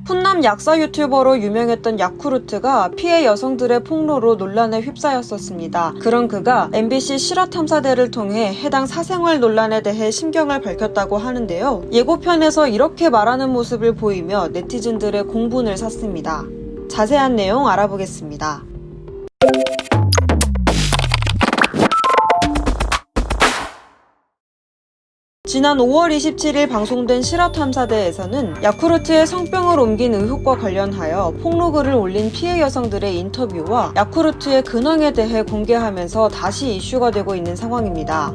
훈남 약사 유튜버로 유명했던 야쿠르트가 피해 여성들의 폭로로 논란에 휩싸였었습니다. 그런 그가 MBC 실화탐사대를 통해 해당 사생활 논란에 대해 심경을 밝혔다고 하는데요. 예고편에서 이렇게 말하는 모습을 보이며 네티즌들의 공분을 샀습니다. 자세한 내용 알아보겠습니다. 지난 5월 27일 방송된 실화탐사대에서는 야쿠르트의 성병을 옮긴 의혹과 관련하여 폭로글을 올린 피해 여성들의 인터뷰와 야쿠르트의 근황에 대해 공개하면서 다시 이슈가 되고 있는 상황입니다.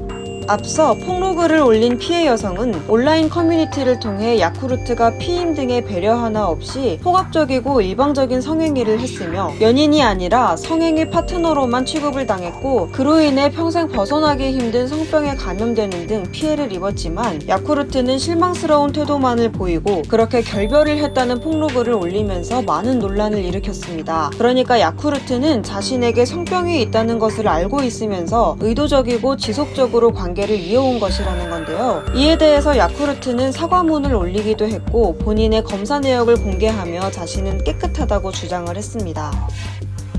앞서 폭로글을 올린 피해 여성은 온라인 커뮤니티를 통해 야쿠르트가 피임 등의 배려 하나 없이 폭압적이고 일방적인 성행위를 했으며 연인이 아니라 성행위 파트너로만 취급을 당했고 그로 인해 평생 벗어나기 힘든 성병에 감염되는 등 피해를 입었지만 야쿠르트는 실망스러운 태도만을 보이고 그렇게 결별을 했다는 폭로글을 올리면서 많은 논란을 일으켰습니다. 그러니까 야쿠르트는 자신에게 성병이 있다는 것을 알고 있으면서 의도적이고 지속적으로 관계를 이어온 것이라는 건데요. 이에 대해서 야쿠르트는 사과문을 올리기도 했고 본인의 검사 내역을 공개하며 자신은 깨끗하다고 주장을 했습니다.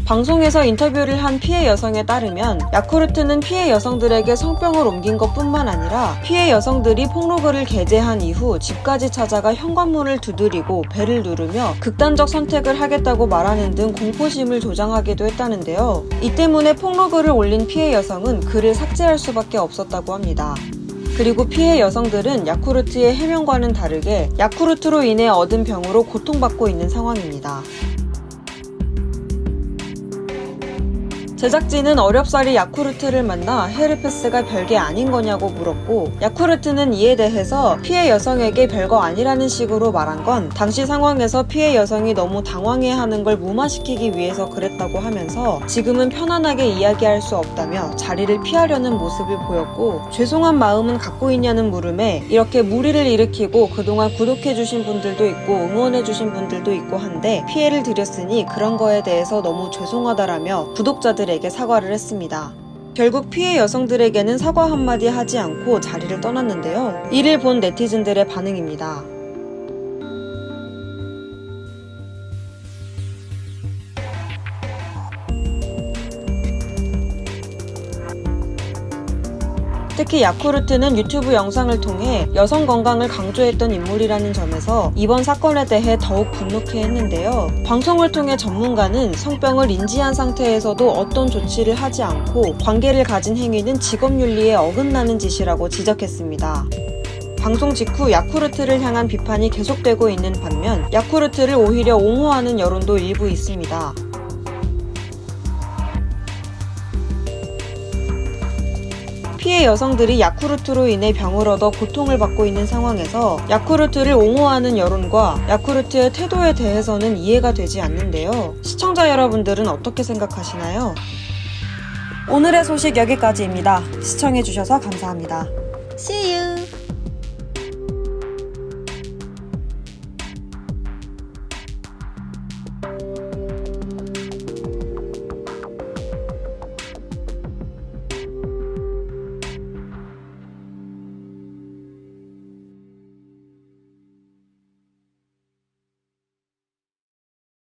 방송에서 인터뷰를 한 피해 여성에 따르면 야쿠르트는 피해 여성들에게 성병을 옮긴 것뿐만 아니라 피해 여성들이 폭로글을 게재한 이후 집까지 찾아가 현관문을 두드리고 벨을 누르며 극단적 선택을 하겠다고 말하는 등 공포심을 조장하기도 했다는데요. 이 때문에 폭로글을 올린 피해 여성은 글을 삭제할 수밖에 없었다고 합니다. 그리고 피해 여성들은 야쿠르트의 해명과는 다르게 야쿠르트로 인해 얻은 병으로 고통받고 있는 상황입니다. 제작진은 어렵사리 야쿠르트를 만나 헤르페스가 별게 아닌 거냐고 물었고 야쿠르트는 이에 대해서 피해 여성에게 별거 아니라는 식으로 말한 건 당시 상황에서 피해 여성이 너무 당황해하는 걸 무마시키기 위해서 그랬다고 하면서 지금은 편안하게 이야기할 수 없다며 자리를 피하려는 모습을 보였고 죄송한 마음은 갖고 있냐는 물음에 이렇게 무리를 일으키고 그동안 구독해주신 분들도 있고 응원해주신 분들도 있고 한데 피해를 드렸으니 그런 거에 대해서 너무 죄송하다라며 구독자들에게 사과를 했습니다. 결국 피해 여성들에게는 사과 한마디 하지 않고 자리를 떠났는데요. 이를 본 네티즌들의 반응입니다. 특히 야쿠르트는 유튜브 영상을 통해 여성 건강을 강조했던 인물이라는 점에서 이번 사건에 대해 더욱 분노케 했는데요. 방송을 통해 전문가는 성병을 인지한 상태에서도 어떤 조치를 하지 않고 관계를 가진 행위는 직업윤리에 어긋나는 짓이라고 지적했습니다. 방송 직후 야쿠르트를 향한 비판이 계속되고 있는 반면 야쿠르트를 오히려 옹호하는 여론도 일부 있습니다. 피해 여성들이 야쿠르트로 인해 병을 얻어 고통을 받고 있는 상황에서 야쿠르트를 옹호하는 여론과 야쿠르트의 태도에 대해서는 이해가 되지 않는데요. 시청자 여러분들은 어떻게 생각하시나요? 오늘의 소식 여기까지입니다. 시청해주셔서 감사합니다. See you!